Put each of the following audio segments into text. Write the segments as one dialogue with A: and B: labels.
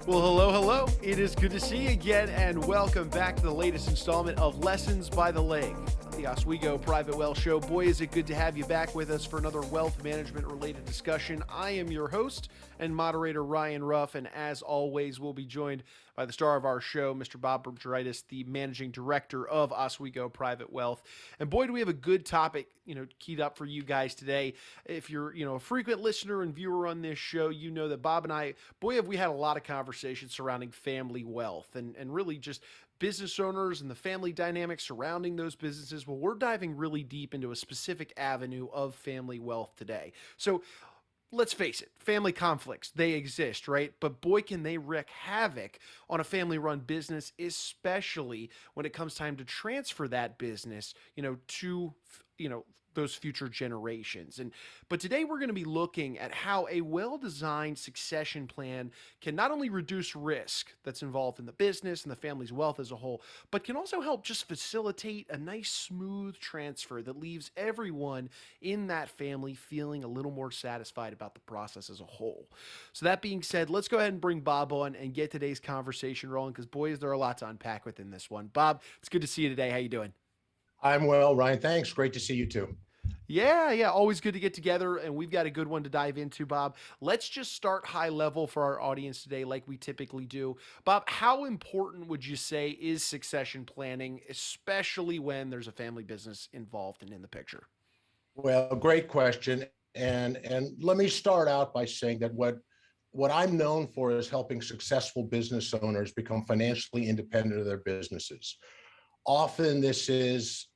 A: Well, hello, hello. It is good to see you again, and welcome back to the latest installment of Lessons by the Lake, the Oswego Private Wealth Show. Boy, is it good to have you back with us for another wealth management related discussion. I am your host and moderator, Ryan Ruff, and as always, we'll be joined by the star of our show, Mr. Bob Bergeritis, the managing director of Oswego Private Wealth. And boy, do we have a good topic, keyed up for you guys today. If you're, a frequent listener and viewer on this show, you know that Bob and I, boy, have we had a lot of conversations surrounding family wealth and really just business owners and the family dynamics surrounding those businesses. Well, we're diving really deep into a specific avenue of family wealth today. So let's face it, family conflicts, they exist, right? But boy, can they wreak havoc on a family run business, especially when it comes time to transfer that business, to, those future generations. But today we're going to be looking at how a well-designed succession plan can not only reduce risk that's involved in the business and the family's wealth as a whole, but can also help just facilitate a nice smooth transfer that leaves everyone in that family feeling a little more satisfied about the process as a whole. So that being said, let's go ahead and bring Bob on and get today's conversation rolling, because boy, is there a lot to unpack within this one. Bob, it's good to see you today. How you doing?
B: I'm well, Ryan. Thanks. Great to see you too.
A: Yeah, always good to get together, and we've got a good one to dive into, Bob. Let's just start high level for our audience today, like we typically do. Bob, how important would you say is succession planning, especially when there's a family business involved and in the picture?
B: Well, great question. And let me start out by saying that what I'm known for is helping successful business owners become financially independent of their businesses. Often this is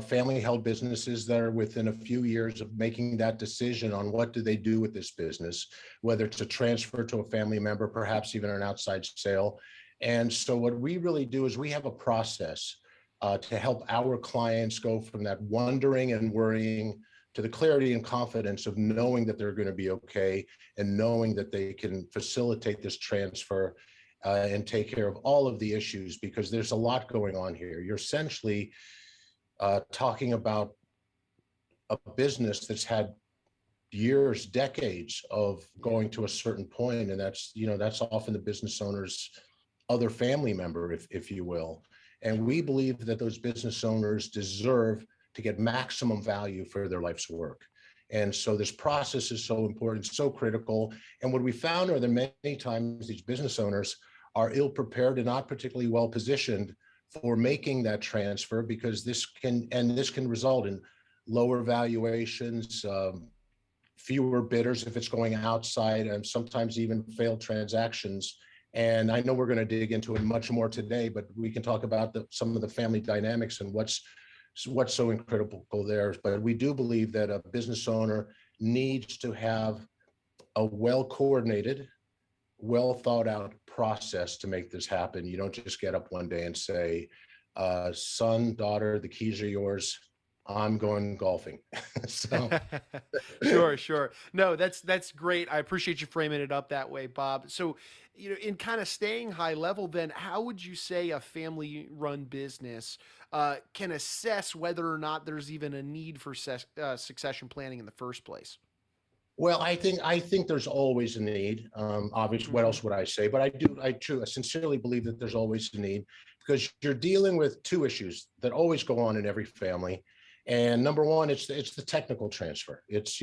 B: family held businesses that are within a few years of making that decision on what do they do with this business, whether it's a transfer to a family member, perhaps even an outside sale. And so what we really do is we have a process to help our clients go from that wondering and worrying to the clarity and confidence of knowing that they're going to be okay and knowing that they can facilitate this transfer and take care of all of the issues, because there's a lot going on here. You're essentially talking about a business that's had years, decades of going to a certain point, and that's often the business owner's other family member, if you will. And we believe that those business owners deserve to get maximum value for their life's work. And so this process is so important, so critical. And what we found are that many times these business owners are ill prepared and not particularly well positioned for making that transfer, because this can result in lower valuations, fewer bidders if it's going outside, and sometimes even failed transactions. And I know we're going to dig into it much more today, but we can talk about some of the family dynamics and what's so incredible there. But we do believe that a business owner needs to have a well-coordinated, well thought out process to make this happen. You don't just get up one day and say, son, daughter, the keys are yours, I'm going golfing. So
A: Sure. No, that's great. I appreciate you framing it up that way, Bob. So, in kind of staying high level, then how would you say a family run business can assess whether or not there's even a need for succession planning in the first place?
B: well, I think there's always a need. Obviously, what
A: Hmm.
B: else would I say? But I sincerely believe that there's always a need, because you're dealing with two issues that always go on in every family. And number one, it's the technical transfer. It's,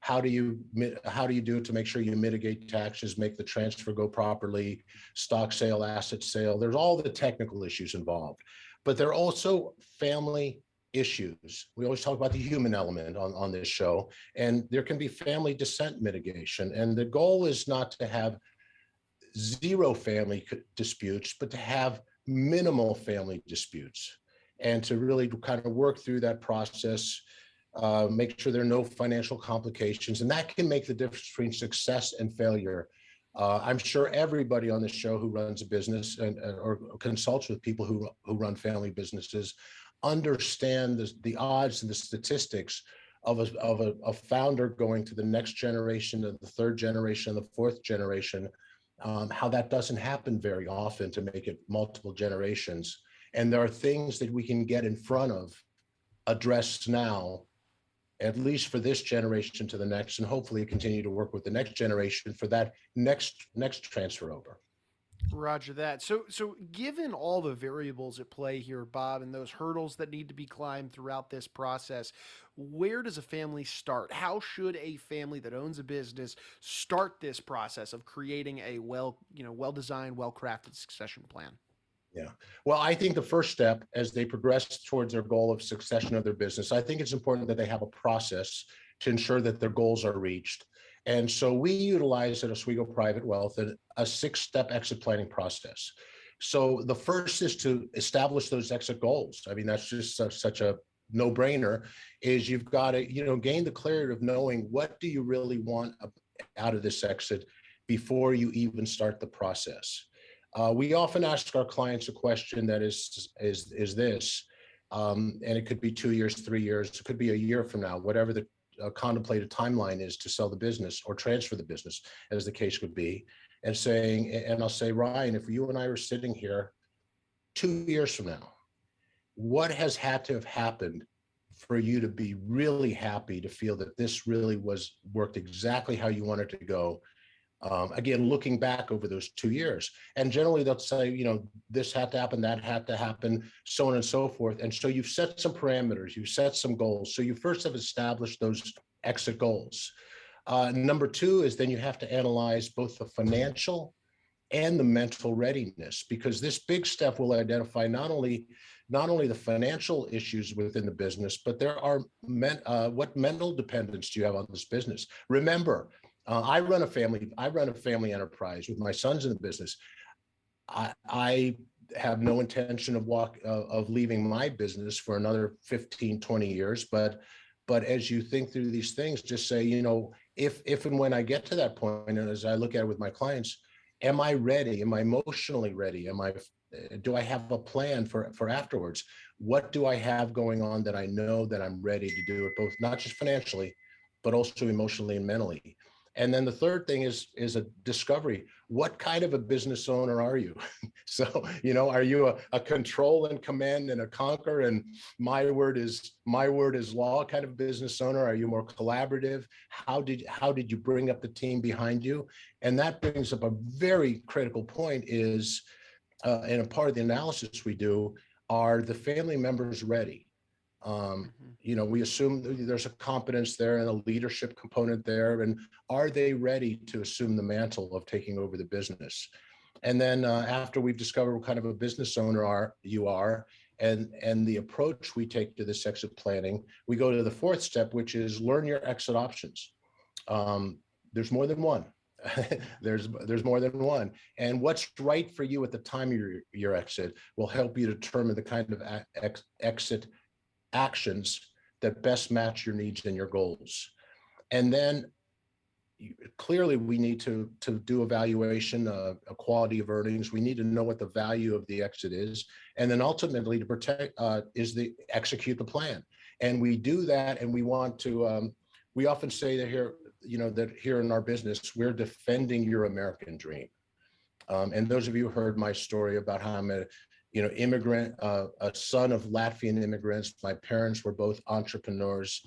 B: how do you do it to make sure you mitigate taxes, make the transfer go properly, stock sale, asset sale. There's all the technical issues involved, but there are also family issues. We always talk about the human element on this show, and there can be family dissent mitigation. And the goal is not to have zero family disputes, but to have minimal family disputes, and to really kind of work through that process, make sure there are no financial complications. And that can make the difference between success and failure. I'm sure everybody on the show who runs a business or consults with people who run family businesses understand the odds and the statistics of a founder going to the next generation, to the third generation, the fourth generation, how that doesn't happen very often to make it multiple generations. And there are things that we can get in front of, address now, at least for this generation to the next, and hopefully continue to work with the next generation for that next transfer over.
A: Roger that. So given all the variables at play here, Bob, and those hurdles that need to be climbed throughout this process, where does a family start? How should a family that owns a business start this process of creating a well designed, well crafted succession plan?
B: Yeah. Well, I think the first step as they progress towards their goal of succession of their business, I think it's important that they have a process to ensure that their goals are reached. And so we utilize at Oswego Private Wealth a six-step exit planning process. So the first is to establish those exit goals. I mean, that's just such a no-brainer, is you've got to, gain the clarity of knowing what do you really want out of this exit before you even start the process. We often ask our clients a question that is this, and it could be 2 years, 3 years, it could be a year from now, whatever the contemplated timeline is to sell the business or transfer the business, as the case would be, and I'll say, Ryan, if you and I were sitting here 2 years from now, what has had to have happened for you to be really happy to feel that this really was worked exactly how you wanted to go? Again, looking back over those 2 years, and generally they'll say, this had to happen, that had to happen, so on and so forth. And so you've set some parameters, you've set some goals. So you first have established those exit goals. Number two is then you have to analyze both the financial and the mental readiness, because this big step will identify not only the financial issues within the business, but there are what mental dependence do you have on this business? Remember, I run a family enterprise with my sons in the business. I have no intention of leaving my business for another 15, 20 years. But as you think through these things, just say, if and when I get to that point, and as I look at it with my clients, am I ready? Am I emotionally ready? Do I have a plan for afterwards? What do I have going on that I know that I'm ready to do it, both not just financially, but also emotionally and mentally? And then the third thing is a discovery. What kind of a business owner are you? So, are you a control and command and a conquer and my word is law kind of business owner? Are you more collaborative? How did you bring up the team behind you? And that brings up a very critical point is, and a part of the analysis we do, are the family members ready?
A: Mm-hmm.
B: We assume there's a competence there and a leadership component there. And are they ready to assume the mantle of taking over the business? And then after we've discovered what kind of a business owner you are, and the approach we take to this exit planning, we go to the fourth step, which is learn your exit options. There's more than one. there's more than one, and what's right for you at the time of your exit will help you determine the kind of exit actions that best match your needs and your goals. And then clearly we need to do evaluation, a quality of earnings. We need to know what the value of the exit is. And then ultimately to protect execute the plan. And we do that. And we want to, we often say that here in our business, we're defending your American dream. And those of you who heard my story about how I'm immigrant, a son of Latvian immigrants. My parents were both entrepreneurs,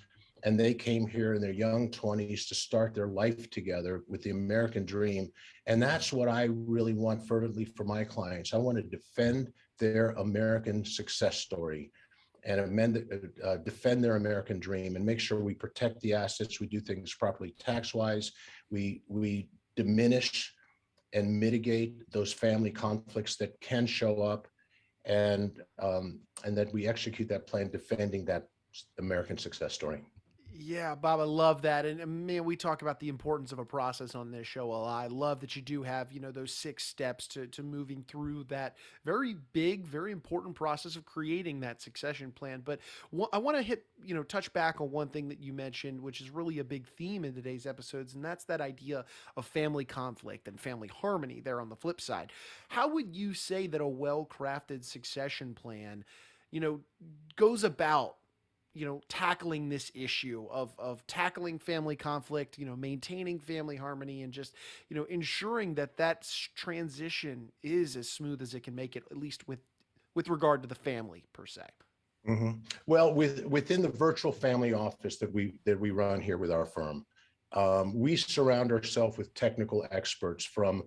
B: and they came here in their young 20s to start their life together with the American dream. And that's what I really want fervently for my clients. I want to defend their American success story and defend their American dream and make sure we protect the assets, we do things properly tax-wise, we diminish and mitigate those family conflicts that can show up, and that we execute that plan defending that American success story.
A: Yeah, Bob, I love that. And man, we talk about the importance of a process on this show a lot. I love that you do have, those 6 steps to moving through that very big, very important process of creating that succession plan. But I want to touch back on one thing that you mentioned, which is really a big theme in today's episodes, and that's that idea of family conflict and family harmony there on the flip side. How would you say that a well-crafted succession plan, you know, goes about tackling this issue of tackling family conflict, maintaining family harmony, and just ensuring that transition is as smooth as it can make it, at least with regard to the family per se?
B: Well, within the virtual family office that we run here with our firm, we surround ourselves with technical experts from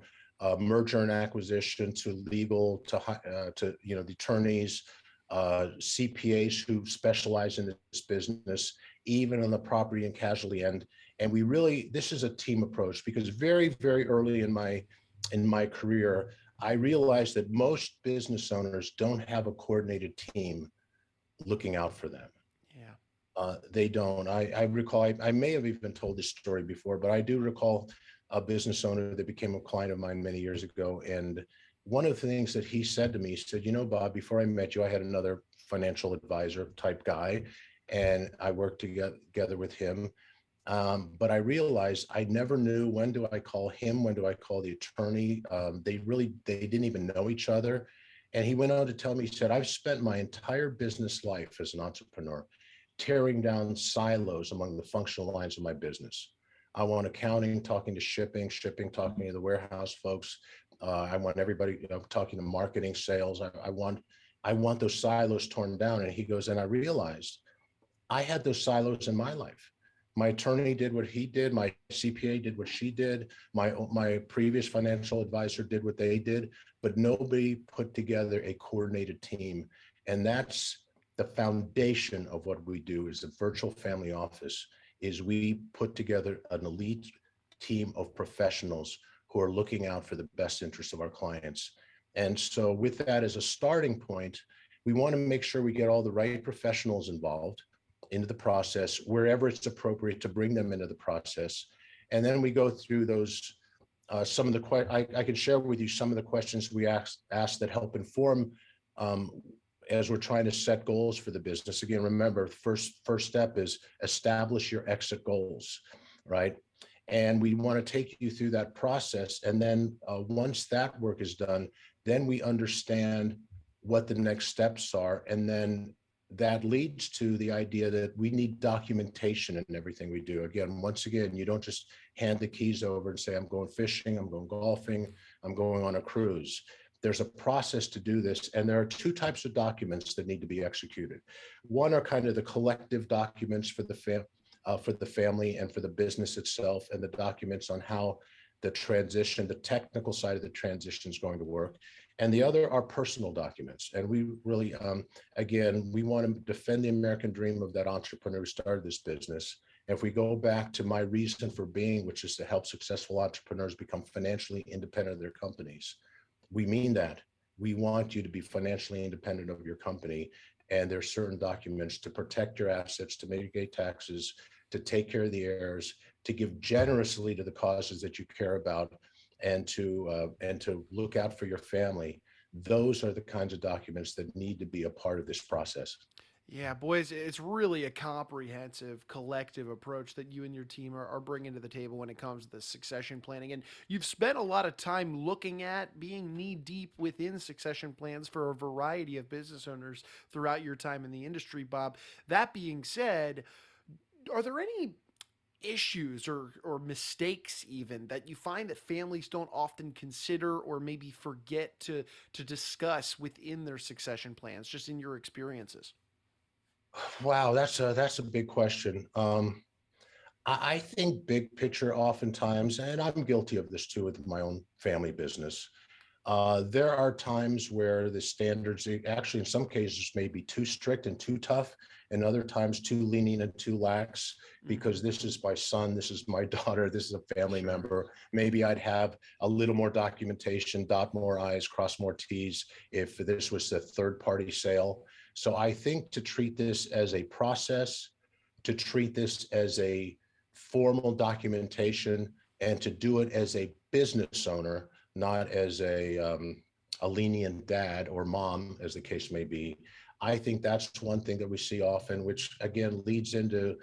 B: merger and acquisition to legal to the attorneys, CPAs who specialize in this business, even on the property and casualty end. And this is a team approach because very early in my career, I realized that most business owners don't have a coordinated team looking out for them.
A: Yeah.
B: They don't. I recall, I may have even told this story before, but I do recall a business owner that became a client of mine many years ago. And one of the things that he said to me, he said, Bob, before I met you, I had another financial advisor type guy, and I worked together with him. But I realized I never knew, when do I call him? When do I call the attorney? They didn't even know each other. And he went on to tell me, he said, I've spent my entire business life as an entrepreneur tearing down silos among the functional lines of my business. I want accounting, talking to shipping, talking to the warehouse folks. I want everybody, talking to marketing, sales. I want those silos torn down. And he goes, and I realized I had those silos in my life. My attorney did what he did. My CPA did what she did. My previous financial advisor did what they did, but nobody put together a coordinated team. And that's the foundation of what we do is the virtual family office is we put together an elite team of professionals who are looking out for the best interests of our clients. And so with that as a starting point, we want to make sure we get all the right professionals involved into the process wherever it's appropriate to bring them into the process. And then we go through those, some of the, I can share with you some of the questions we asked that help inform as we're trying to set goals for the business. Again, remember, first step is establish your exit goals, right? And we want to take you through that process. And then once that work is done, then we understand what the next steps are. And then that leads to the idea that we need documentation in everything we do. Once again, you don't just hand the keys over and say, I'm going fishing, I'm going golfing, I'm going on a cruise. There's a process to do this. And there are two types of documents that need to be executed. One are kind of the collective documents for the family and for the business itself, and the documents on how the transition, the technical side of the transition is going to work. And the other are personal documents. And we really, again, we want to defend the American dream of that entrepreneur who started this business. And if we go back to my reason for being, which is to help successful entrepreneurs become financially independent of their companies, we mean that. We want you to be financially independent of your company. And there's certain documents to protect your assets, to mitigate taxes, to take care of the heirs, to give generously to the causes that you care about, and to look out for your family. Those are the kinds of documents that need to be a part of this process.
A: Yeah, boys, it's really a comprehensive collective approach that you and your team are bringing to the table when it comes to the succession planning. And you've spent a lot of time looking at being knee deep within succession plans for a variety of business owners throughout your time in the industry, Bob. That being said, are there any issues or mistakes even that you find that families don't often consider or maybe forget to discuss within their succession plans, just in your experiences?
B: Wow, that's a big question. I think big picture oftentimes, and I'm guilty of this too with my own family business. There are times where the standards, actually, in some cases, may be too strict and too tough, and other times too lenient and too lax, because
A: Mm-hmm.
B: this is my son, this is my daughter, this is a family
A: Sure.
B: member. Maybe I'd have a little more documentation, dot more I's, cross more T's if this was a third party sale. So I think to treat this as a process, to treat this as a formal documentation, and to do it as a business owner, not as a lenient dad or mom, as the case may be. I think that's one thing that we see often, which again leads into,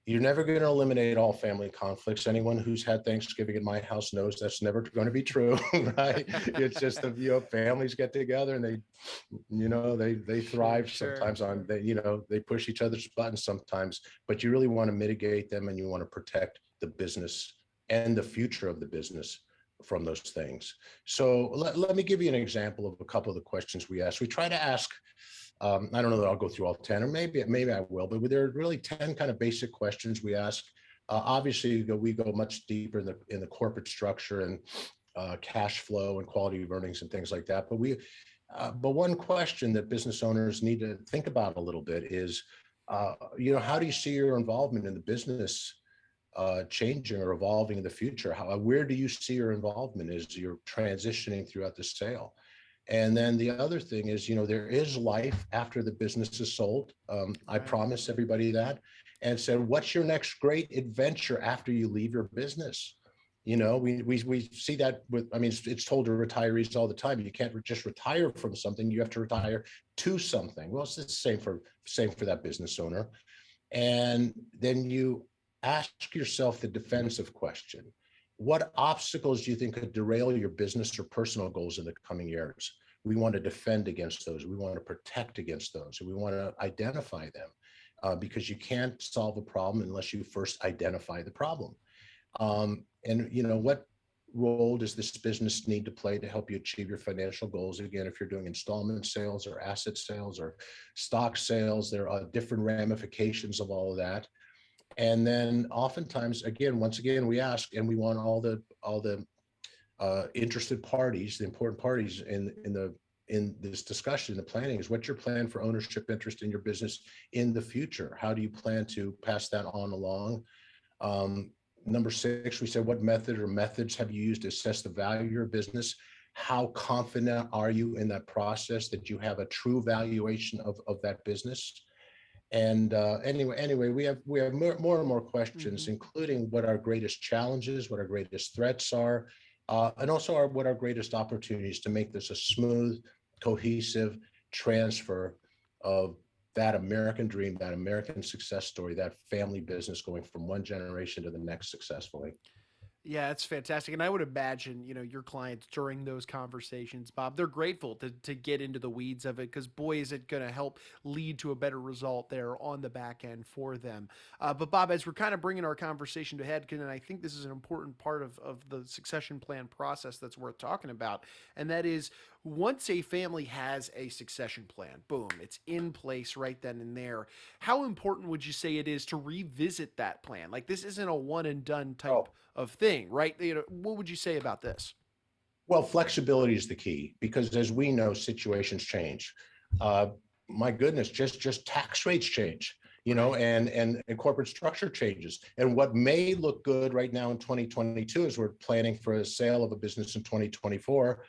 B: you're never going to eliminate all family conflicts. Anyone who's had Thanksgiving in my house knows that's never going to be true, right? It's just that, families get together and they
A: Sure,
B: thrive
A: sure.
B: sometimes on, they push each other's buttons sometimes, but you really want to mitigate them, and you want to protect the business and the future of the business from those things. So let me give you an example of a couple of the questions we ask. We try to ask I don't know that I'll go through all 10, or maybe I will, but there are really 10 kind of basic questions we ask. Obviously, we go much deeper in the corporate structure and cash flow and quality of earnings and things like that. But one question that business owners need to think about a little bit is, how do you see your involvement in the business changing or evolving in the future? Where do you see your involvement as you're transitioning throughout the sale? And then the other thing is, there is life after the business is sold. I
A: Right.
B: promise everybody that. And said, what's your next great adventure after you leave your business? We see that with, I mean, it's told to retirees all the time. You can't just retire from something. You have to retire to something. Well, it's the same for that business owner. And then you ask yourself the defensive question. What obstacles do you think could derail your business or personal goals in the coming years? We want to defend against those. We want to protect against those. And we want to identify them because you can't solve a problem unless you first identify the problem. And what role does this business need to play to help you achieve your financial goals? Again, if you're doing installment sales or asset sales or stock sales, there are different ramifications of all of that. And then oftentimes, once again, we ask, and we want all the interested parties, the important parties in this discussion, the planning is, what's your plan for ownership interest in your business in the future? How do you plan to pass that on along? Number 6, we said, what method or methods have you used to assess the value of your business? How confident are you in that process that you have a true valuation of that business? And anyway, we have more and more questions, including what our greatest challenges, what our greatest threats are, and also what our greatest opportunities to make this a smooth, cohesive transfer of that American dream, that American success story, that family business going from one generation to the next successfully.
A: Yeah, it's fantastic. And I would imagine, your clients during those conversations, Bob, they're grateful to get into the weeds of it because, boy, is it going to help lead to a better result there on the back end for them. But, Bob, as we're kind of bringing our conversation to head, and I think this is an important part of the succession plan process that's worth talking about, and that is once a family has a succession plan, boom, it's in place right then and there. How important would you say it is to revisit that plan? Like, this isn't a one and done type
B: Oh,
A: of thing, right? What would you say about this?
B: well, flexibility is the key because, as we know, situations change. Uh, my goodness, just tax rates change,
A: Right.
B: and corporate structure changes. And what may look good right now in 2022 as we're planning for a sale of a business in 2024.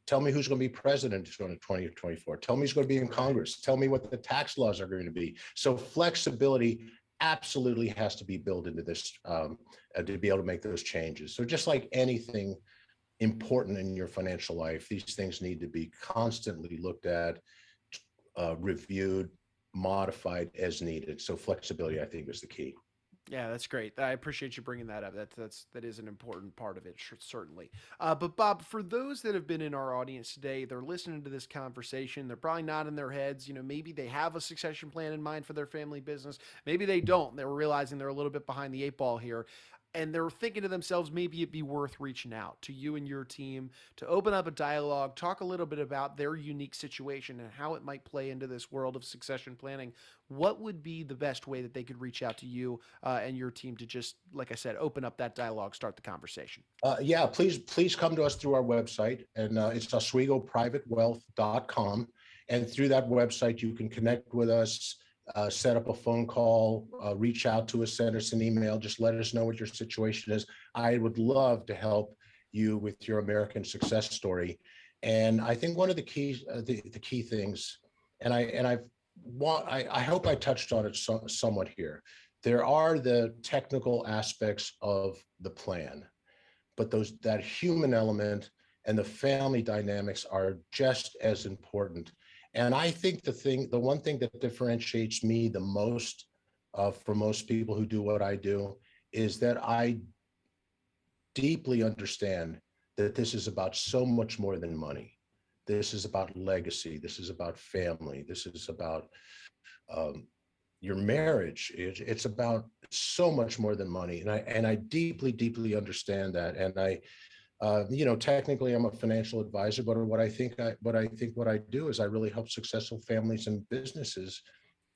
B: Tell me who's going to be president in 2024. Tell me who's going to be in
A: Right.
B: Congress. Tell me what the tax laws are going to be. So flexibility absolutely has to be built into this to be able to make those changes. So just like anything important in your financial life, these things need to be constantly looked at, reviewed, modified as needed. So flexibility, I think, is the key.
A: Yeah, that's great. I appreciate you bringing that up. That is an important part of it, certainly. But Bob, for those that have been in our audience today, they're listening to this conversation. They're probably not in their heads. Maybe they have a succession plan in mind for their family business. Maybe they don't. They're realizing they're a little bit behind the 8 ball here. And they're thinking to themselves, maybe it'd be worth reaching out to you and your team to open up a dialogue, talk a little bit about their unique situation and how it might play into this world of succession planning. What would be the best way that they could reach out to you and your team to just, like I said, open up that dialogue, start the conversation?
B: Yeah, please come to us through our website, and it's oswegoprivatewealth.com. And through that website, you can connect with us, set up a phone call, reach out to us, send us an email. Just let us know what your situation is. I would love to help you with your American success story. And I think one of the keys, the key things, and I hope I touched on it somewhat here. There are the technical aspects of the plan, but that human element and the family dynamics are just as important. And I think the one thing that differentiates me the most from most people who do what I do is that I deeply understand that this is about so much more than money. This is about legacy. This is about family. This is about um, your marriage. It's about so much more than money. And I deeply, deeply understand that. And Technically I'm a financial advisor, but what I do is I really help successful families and businesses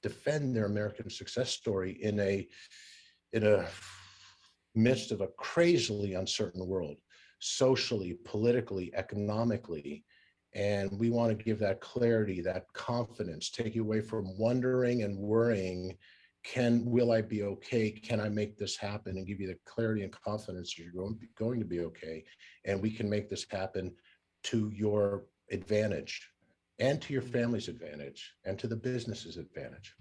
B: defend their American success story in a midst of a crazily uncertain world, socially, politically, economically. And we want to give that clarity, that confidence, take you away from wondering and worrying. Will I be okay? Can I make this happen? And give you the clarity and confidence that you're going to be okay. And we can make this happen to your advantage and to your family's advantage and to the business's advantage.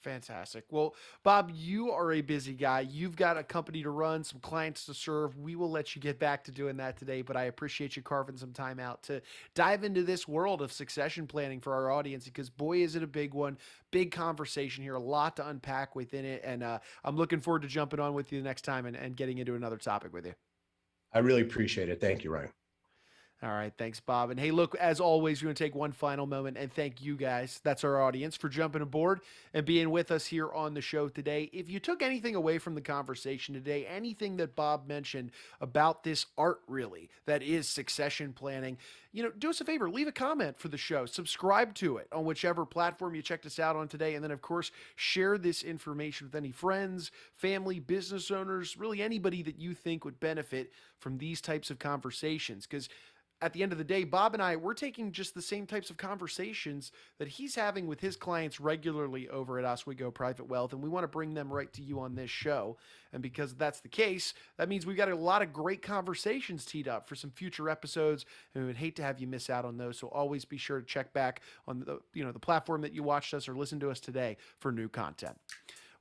A: Fantastic. Well, Bob, you are a busy guy. You've got a company to run, some clients to serve. We will let you get back to doing that today, but I appreciate you carving some time out to dive into this world of succession planning for our audience because, boy, is it a big one. Big conversation here, a lot to unpack within it. And I'm looking forward to jumping on with you the next time and getting into another topic with you.
B: I really appreciate it. Thank you, Ryan.
A: All right. Thanks, Bob. And hey, look, as always, we're going to take one final moment and thank you guys. That's our audience for jumping aboard and being with us here on the show today. If you took anything away from the conversation today, anything that Bob mentioned about this art, really, that is succession planning, do us a favor, leave a comment for the show, subscribe to it on whichever platform you checked us out on today. And then, of course, share this information with any friends, family, business owners, really anybody that you think would benefit from these types of conversations. Because at the end of the day, Bob and I, we're taking just the same types of conversations that he's having with his clients regularly over at Oswego Private Wealth, and we want to bring them right to you on this show. And because that's the case, that means we've got a lot of great conversations teed up for some future episodes, and we would hate to have you miss out on those. So always be sure to check back on the platform that you watched us or listened to us today for new content.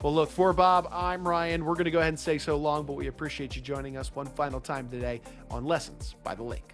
A: Well, look, for Bob, I'm Ryan. We're going to go ahead and say so long, but we appreciate you joining us one final time today on Lessons by the Lake.